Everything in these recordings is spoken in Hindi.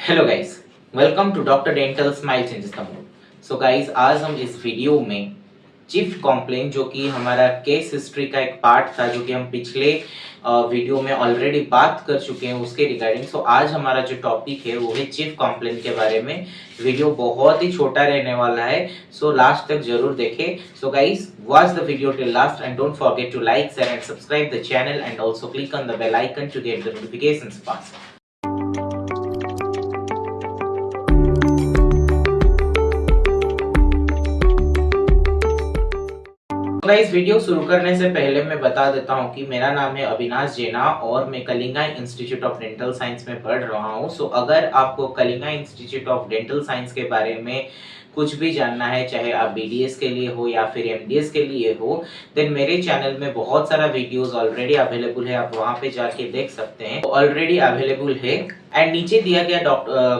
Hello guys, welcome to doctor dental smile changes the mood. So guys, आज हम इस वीडियो में चीफ कॉम्प्लेन जो कि हमारा केस हिस्ट्री का एक पार्ट था, जो कि हम पिछले वीडियो में ऑलरेडी बात कर चुके हैं उसके रिगार्डिंग। सो आज हमारा जो टॉपिक है वो है चीफ कॉम्प्लेन के बारे में। वीडियो बहुत ही छोटा रहने वाला है, सो लास्ट तक जरूर देखें। So guys, watch the video till last and don't forget to like, share and subscribe the channel and also click on the bell icon to get the notifications fast. Guys, video शुरू करने से पहले मैं बता देता हूं कि मेरा नाम है अविनाश जेना और मैं Kalinga institute of dental science में पढ़ रहा हूं। सो अगर आपको Kalinga institute of dental science के बारे में कुछ भी जानना है, चाहे आप बीडीएस के लिए हो या फिर एमडीएस के लिए हो, देन मेरे चैनल में बहुत सारा वीडियोस ऑलरेडी अवेलेबल है, आप वहां पे जाके देख सकते हैं। ऑलरेडी अवेलेबल है। एंड नीचे दिया गया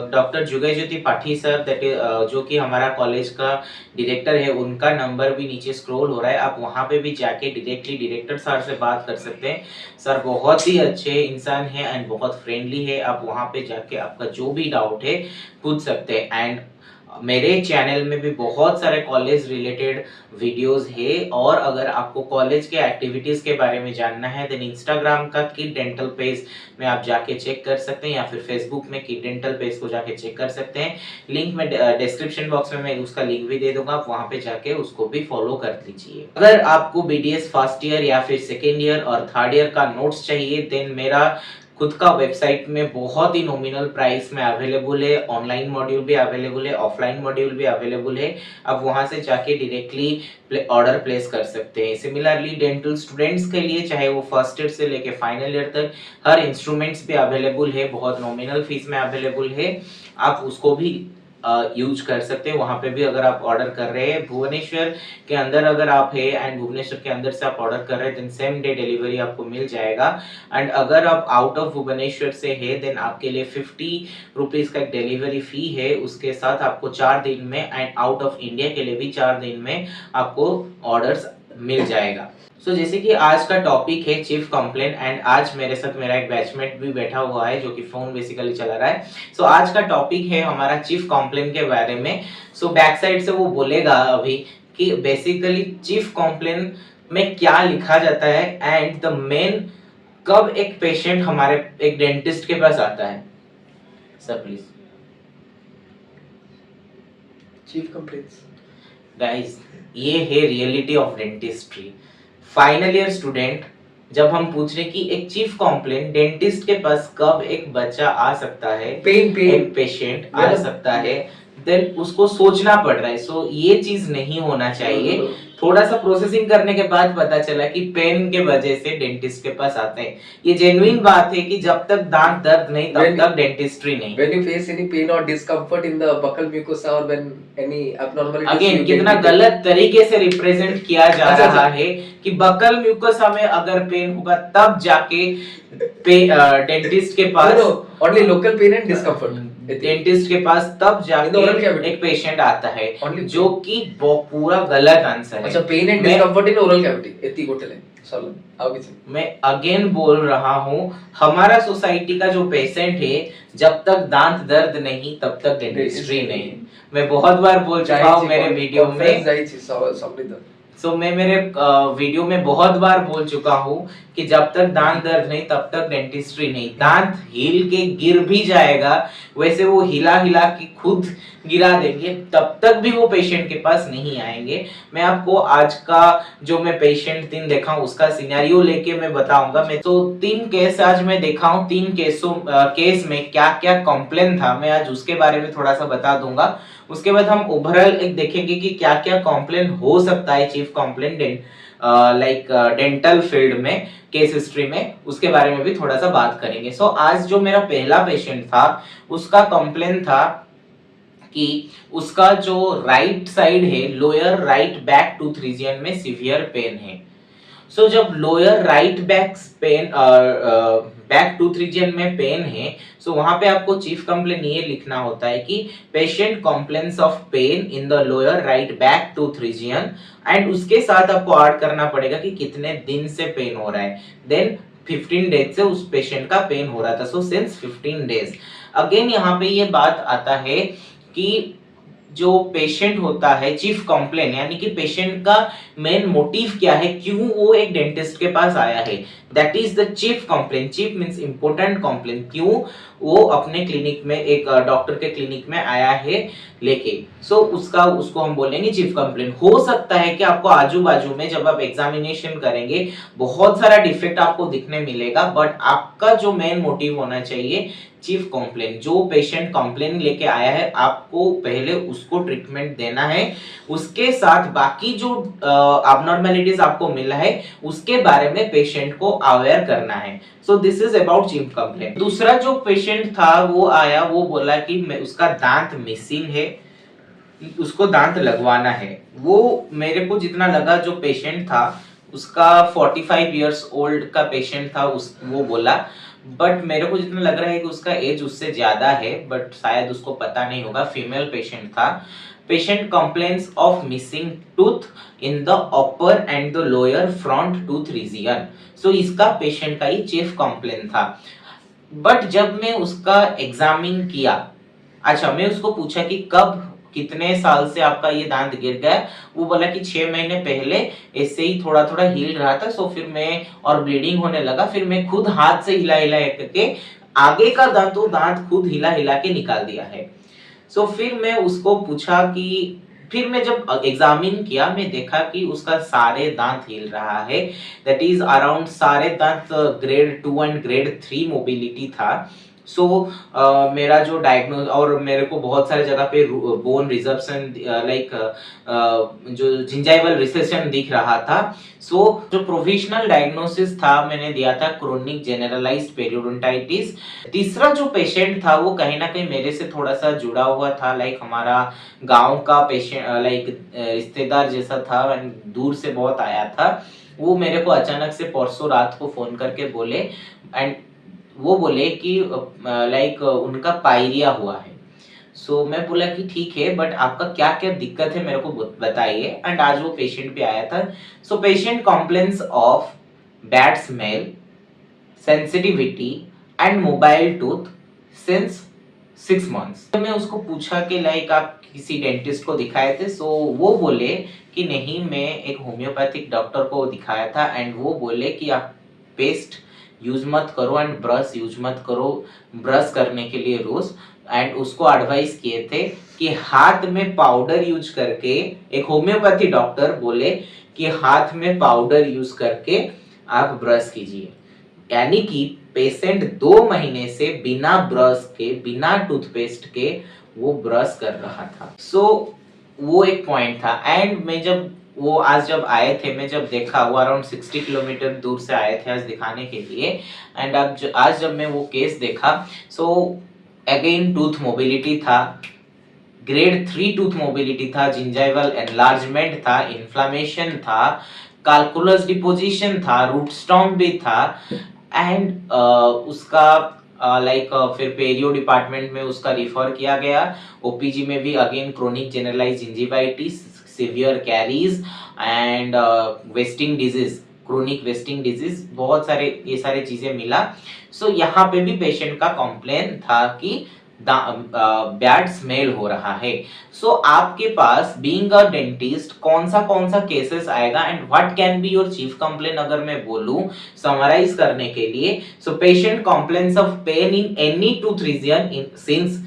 डॉक्टर जुगल ज्योति पाठी सर, जो कि हमारा कॉलेज का डायरेक्टर है, उनका नंबर भी नीचे स्क्रॉल हो रहा है। आप वहां पे भी जाके डायरेक्टली डायरेक्टर सर से बात कर सकते हैं। सर बहुत ही अच्छे इंसान है एंड बहुत फ्रेंडली है। आप वहां पे जाके आपका जो भी डाउट है पूछ सकते हैं। एंड मेरे चैनल में भी बहुत सारे कॉलेज रिलेटेड वीडियोस है, और अगर आपको कॉलेज के एक्टिविटीज के बारे में जानना है देन इंस्टाग्राम का किड डेंटल पेज में आप जाके चेक कर सकते हैं, या फिर फेसबुक में किड डेंटल पेज को जाके चेक कर सकते हैं। लिंक में डिस्क्रिप्शन बॉक्स में मैं उसका लिंक भी दे दूंगा, आप वहां पे जाके उसको भी फॉलो कर लीजिए। अगर आपको बीडीएस फर्स्ट ईयर या फिर सेकेंड ईयर और थर्ड ईयर का नोट्स चाहिए, देन मेरा खुद का वेबसाइट में बहुत ही नॉमिनल प्राइस में अवेलेबल है। ऑनलाइन मॉड्यूल भी अवेलेबल है, ऑफलाइन मॉड्यूल भी अवेलेबल है। आप वहां से जाके डायरेक्टली ऑर्डर प्लेस कर सकते हैं। सिमिलरली डेंटल स्टूडेंट्स के लिए, चाहे वो फर्स्ट ईयर से लेके फाइनल ईयर तक, हर इंस्ट्रूमेंट्स भी अवेलेबल है, बहुत नॉमिनल फीस में अवेलेबल है। आप उसको भी यूज कर सकते हैं। वहां पे भी अगर आप ऑर्डर कर रहे हैं, भुवनेश्वर के अंदर अगर आप है एंड भुवनेश्वर के अंदर से आप ऑर्डर कर रहे हैं, देन सेम डे डिलीवरी आपको मिल जाएगा। एंड अगर आप आउट ऑफ भुवनेश्वर से है, देन आपके लिए 50 रुपीज का एक डिलीवरी फी है, उसके साथ आपको 4 दिन में, एंड आउट ऑफ इंडिया के लिए भी 4 दिन में आपको ऑर्डर्स मिल जाएगा। जैसे कि आज का टॉपिक है चीफ कंप्लेन, एंड आज मेरे साथ मेरा एक बैचमेट भी बैठा हुआ है जो कि फोन बेसिकली चला रहा है। आज का टॉपिक है हमारा चीफ कंप्लेन के बारे में। बैक साइड से वो बोलेगा अभी कि बेसिकली चीफ कंप्लेन में क्या लिखा जाता है, एंड द मेन कब एक पेशेंट हमारे एक डेंटिस्ट के पास आता है। Sir please. Chief complaints guys, ये है reality of dentistry. Final year student, जब हम पूछ रहे कि एक चीफ कॉम्प्लेन डेंटिस्ट के पास कब एक बच्चा आ सकता है, एक पेशेंट आ सकता है, देन उसको सोचना पड़ रहा है। ये चीज नहीं होना चाहिए। थोड़ा सा प्रोसेसिंग करने के बाद पता चला कि पेन के वजह से डेंटिस्ट के पास आते हैं। ये जेन्युइन बात है कि जब तक दांत दर्द नहीं तब तक डेंटिस्ट्री नहीं। When you face any pain or discomfort in the buccal mucosa or when any abnormality, again कितना गलत तरीके से रिप्रेजेंट किया जा रहा है कि बकल म्यूकोसा में अगर पेन होगा तब जाके डेंटिस्ट के पास, only local pain and discomfort, dentist के पास तब जाके एक पेशेंट आता है, जो कि पूरा गलत आंसर है। अच्छा, pain and discomfort in oral cavity एती गोटले सॉल्व आओ किसी। मैं अगेन बोल रहा हूँ, हमारा सोसाइटी का जो पेशेंट है, जब तक दांत दर्द नहीं तब तक डेंटिस्ट्री नहीं। मैं बहुत बार बोल चुका हूँ मेरे वीडियो में। मैं मेरे वीडियो में बहुत बार बोल चुका हूँ कि जब तक दांत दर्द नहीं तब तक डेंटिस्ट्री नहीं। दांत हिल के गिर भी जाएगा, वैसे वो हिला हिला के खुद गिरा देंगे, तब तक भी वो पेशेंट के पास नहीं आएंगे। मैं आपको आज का जो मैं पेशेंट 3 देखा हूँ उसका सिनेरियो लेके मैं बताऊंगा। मैं तो 3 केस आज मैं देखा हूँ, 3 केस में क्या क्या कंप्लेन था, मैं आज उसके बारे में थोड़ा सा बता दूंगा। उसके बाद हम ओवरऑल एक देखेंगे कि क्या क्या कंप्लेन हो सकता है chief complain like dental field में, केस हिस्ट्री में, उसके बारे में भी थोड़ा सा बात करेंगे। आज जो मेरा पहला पेशेंट था, उसका कंप्लेन था कि उसका जो राइट साइड है, lower right back tooth region में सीवियर पेन है। जब lower right back tooth region में पेन है, वहां पे आपको चीफ कंप्लेन ये लिखना होता है कि patient complains of pain in the lower right back tooth region, and उसके साथ आपको ऐड करना पड़ेगा कि कितने दिन से पेन हो रहा है। देन 15 डेज से उस पेशेंट का पेन हो रहा था, सिंस 15 डेज। अगेन यहाँ पे ये बात आता है कि जो पेशेंट होता है, चीफ कंप्लेन यानी कि पेशेंट का मेन मोटिव क्या है, क्यों वो एक डेंटिस्ट के पास आया है, that is the chief complain. Chief means important complain, क्यों वो अपने क्लिनिक में एक डॉक्टर के क्लिनिक में आया है लेके। सो उसको हम बोलेंगे चीफ कंप्लेन। हो सकता है कि आपको आजू बाजू में जब आप एग्जामिनेशन करेंगे बहुत सारा डिफेक्ट आपको दिखने मिलेगा, बट आपका जो मेन मोटिव होना चाहिए चीफ कंप्लेन। जो पेशेंट कंप्लेन लेके आया है आपको पहले उसको ट्रीटमेंट देना है, उसके साथ बाकी जो अबनॉर्मैलिटीज आपको मिला है उसके बारे में पेशेंट को अवेयर करना है। So this is about chief complain. दूसरा जो पेशेंट था वो आया, वो बोला कि उसका दांत मिसिंग है, उसको दांत लगवाना है। वो मेरे को जितना लगा जो पेशेंट था उसका 45 इयर्स ओल्ड का पेशेंट था, वो बोला, बट मेरे को जितना लग रहा है कि उसका एज उससे ज्यादा है, बट शायद उसको पता नहीं होगा, फीमेल पेशेंट था। Patient complains of missing tooth in the upper and the lower front tooth region. So इसका पेशेंट का ही चीफ कंप्लेन था। बट जब मैं उसका एग्जामिन किया, अच्छा मैं उसको पूछा कि कब, कितने साल से आपका ये दांत गिर गया, वो बोला कि 6 महीने पहले ऐसे ही थोड़ा थोड़ा हिल रहा था, सो फिर मैं, और ब्लीडिंग होने लगा, फिर मैं खुद हाथ से हिला हिला करके आगे का दांत खुद हिला हिला के निकाल दिया है। सो फिर मैं उसको पूछा कि, फिर मैं जब एग्जामिन किया मैं देखा कि उसका सारे दांत हिल रहा है, दैट इज अराउंड सारे दांत ग्रेड 2 एंड ग्रेड 3 मोबिलिटी था। सो मेरा जो डायग्नोज, और मेरे को बहुत सारे जगह पे बोन रिजर्प्शन लाइक जो जिंजाइवल रिसेशन दिख रहा था। सो जो प्रोविजनल डायग्नोसिस था मैंने दिया था क्रोनिक जनरलाइज्ड पेरियोडोंटाइटिस। तीसरा जो पेशेंट था वो कहीं ना कहीं मेरे से थोड़ा सा जुड़ा हुआ था, लाइक हमारा गांव का पेशेंट, लाइक रिश्तेदार जैसा था, and दूर से बहुत आया था। वो मेरे को अचानक से परसों रात को फोन करके बोले, एंड वो बोले कि लाइक उनका पायरिया हुआ है। सो मैं बोला कि ठीक है, बट आपका क्या क्या दिक्कत है मेरे को बताइए, एंड आज वो पेशेंट भी आया था। So patient complains of bad smell, sensitivity and mobile tooth since 6 months. तो मैं उसको पूछा कि लाइक आप किसी डेंटिस्ट को दिखाए थे, सो वो बोले कि नहीं, मैं एक होम्योपैथिक डॉक्टर को दिखाया था, एंड वो बोले कि आप पेस्ट यूज मत करो एंड ब्रश यूज मत करो, ब्रश करने के लिए रोज, एंड उसको एडवाइस किए थे कि हाथ में पाउडर यूज करके, एक होम्योपैथी डॉक्टर बोले कि हाथ में पाउडर यूज करके आप ब्रश कीजिए। यानी कि पेशेंट 2 महीने से बिना ब्रश के, बिना टूथपेस्ट के वो ब्रश कर रहा था। सो वो एक पॉइंट था। एंड मैं जब वो आज जब आए थे, मैं जब देखा, वो अराउंड 60 किलोमीटर दूर से आए थे आज दिखाने के लिए, एंड अब आज जब मैं वो केस देखा, सो अगेन टूथ मोबिलिटी था, ग्रेड 3 टूथ मोबिलिटी था, जिंजाइवल एनलार्जमेंट था, इन्फ्लामेशन था, कैलकुलस डिपोजिशन था, रूट स्टॉम्प भी था, एंड उसका लाइक फिर पेरियो डिपार्टमेंट में उसका रिफर किया गया। ओपीजी में भी again chronic generalise gingivitis, severe caries and wasting disease, chronic wasting disease, बहुत सारे ये सारे चीजें मिला। सो यहाँ पे भी पेशेंट का कंप्लेन था कि बैड स्मेल हो रहा है। सो आपके पास बीइंग अ डेंटिस्ट कौन सा केसेस आएगा, and what can be your chief complain अगर मैं बोलूं समराइज करने के लिए। So patient complains of pain in any tooth region in since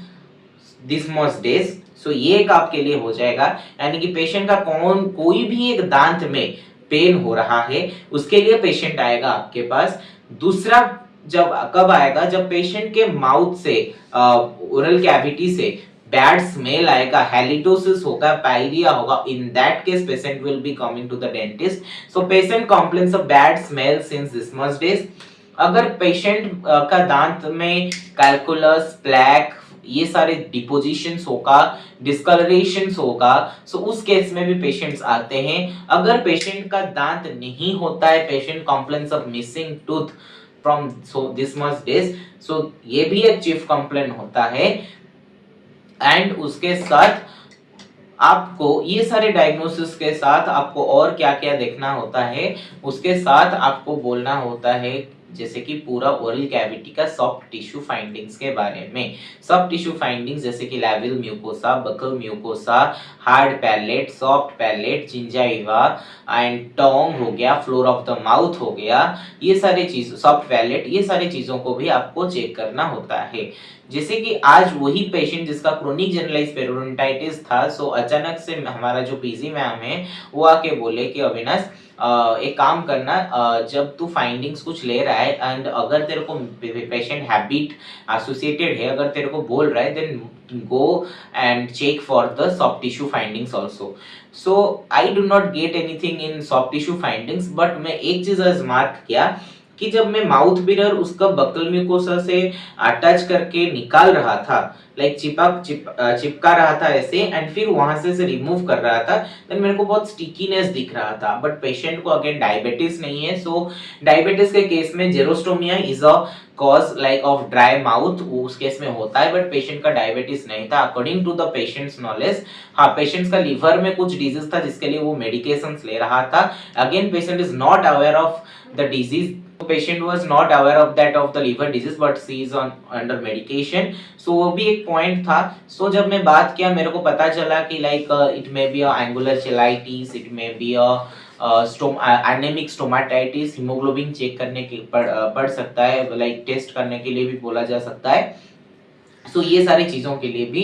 this much days. So ये एक आपके लिए हो जाएगा, यानी कि पेशेंट का कोई भी एक दांत में पेन हो रहा है उसके लिए पेशेंट आएगा आपके पास। दूसरा जब कब आएगा, जब पेशेंट के माउथ से, ओरल कैविटी से बैड स्मेल आएगा, हैलिटोसिस होगा, पायरिया होगा, in that case patient will be coming to the dentist. So patient complains of bad smell since this much days. अगर पेशेंट का दांत में कैलकुलस, प्लैक, ये सारे डिपोजिशंस होगा, डिस्कलरेशंस होगा, सो उस केस में भी पेशेंट्स आते हैं। अगर पेशेंट का दांत नहीं होता है, patient complains of missing tooth from this much days, so ये भी एक चीफ कंप्लेन होता है। एंड उसके साथ आपको ये सारे डायग्नोसिस के साथ आपको और क्या क्या देखना होता है, उसके साथ आपको बोलना होता है जैसे कि पूरा ओरल कैविटी का सॉफ्ट टिश्यू फाइंडिंग्स के बारे में। सॉफ्ट टिश्यू फाइंडिंग्स जैसे कि labial mucosa, buccal mucosa, hard palate, soft palate, gingiva and tongue हो गया, फ्लोर ऑफ द माउथ हो गया, ये सारे चीज, सॉफ्ट पैलेट, ये सारी चीजों को भी आपको चेक करना होता है। जैसे कि आज वही पेशेंट जिसका क्रोनिक जनरलाइज पेरियोडोंटाइटिस था, सो अचानक से हमारा जो पीजी मैम है वो आके बोले कि अविनाश एक काम करना, जब तू फाइंडिंग्स कुछ ले रहा है एंड अगर तेरे को पेशेंट हैबिट एसोसिएटेड है, अगर तेरे को बोल रहा है, then go and check for the soft tissue findings also. So I do not get anything in soft tissue findings, but मैं एक चीज आज मार्क किया कि जब मैं माउथ मिरर उसका बकल म्यूकोसा से अटैच करके निकाल रहा था, लाइक चिपका रहा था ऐसे, एंड फिर वहां से रिमूव कर रहा था, देन मेरे को बहुत स्टिकीनेस दिख रहा था। बट पेशेंट को अगेन डायबिटीज नहीं है, सो डायबिटीज के केस में xerostomia is a cause like of dry mouth, उस केस में होता है, बट पेशेंट का डायबिटीज नहीं था according to the patient's knowledge. हाँ, पेशेंट का लिवर में कुछ डिजीज था जिसके लिए वो मेडिकेशंस ले रहा था। Again patient is not aware of the disease, patient was not aware of that of the liver disease, but she is on under medication, so वो भी एक पॉइंट था। सो जब मैं बात किया मेरे को पता चला कि like it may be a angular cheilitis, it may be a anaemic stomatitis, haemoglobin check करने के पड़ सकता है, लाइक टेस्ट करने के लिए भी बोला जा सकता है। सो ये सारी चीजों के लिए भी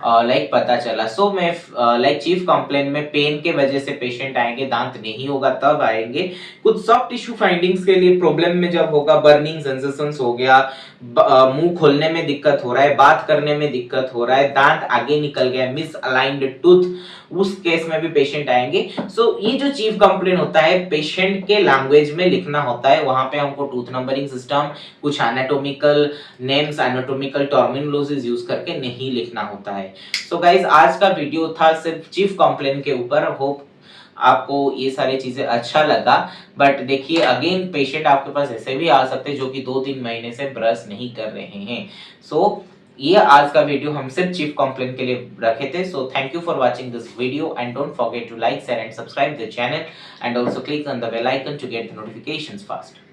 लाइक पता चला। सो मैं लाइक चीफ कंप्लेन में पेन के वजह से पेशेंट आएंगे, दांत नहीं होगा तब आएंगे। कुछ सॉफ्ट टिश्यू फाइंडिंग्स के लिए प्रॉब्लम में जब होगा, बर्निंग सेंसेशंस हो गया, मुंह खोलने में दिक्कत हो रहा है, बात करने में दिक्कत हो रहा है, दांत आगे निकल गया, मिस अलाइंड टूथ, उस केस में भी पेशेंट आएंगे। सो ये जो चीफ कंप्लेन होता है पेशेंट के लैंग्वेज में लिखना होता है, वहां पे हमको टूथ नंबरिंग सिस्टम, कुछ anatomical names, anatomical terminologies use करके नहीं लिखना होता है। सो गाइज, आज का वीडियो था सिर्फ चीफ कंप्लेन के ऊपर। होप आपको ये सारी चीजें अच्छा लगा। बट देखिए अगेन पेशेंट आपके पास ऐसे भी आ सकते हैं जो कि 2-3 महीने से ब्रश नहीं कर रहे हैं। सो ये आज का वीडियो हम सिर्फ चीफ कंप्लेन के लिए रखे थे। So thank you for watching this video and don't forget to like, share and subscribe the channel and also click on the bell icon to get the notifications fast.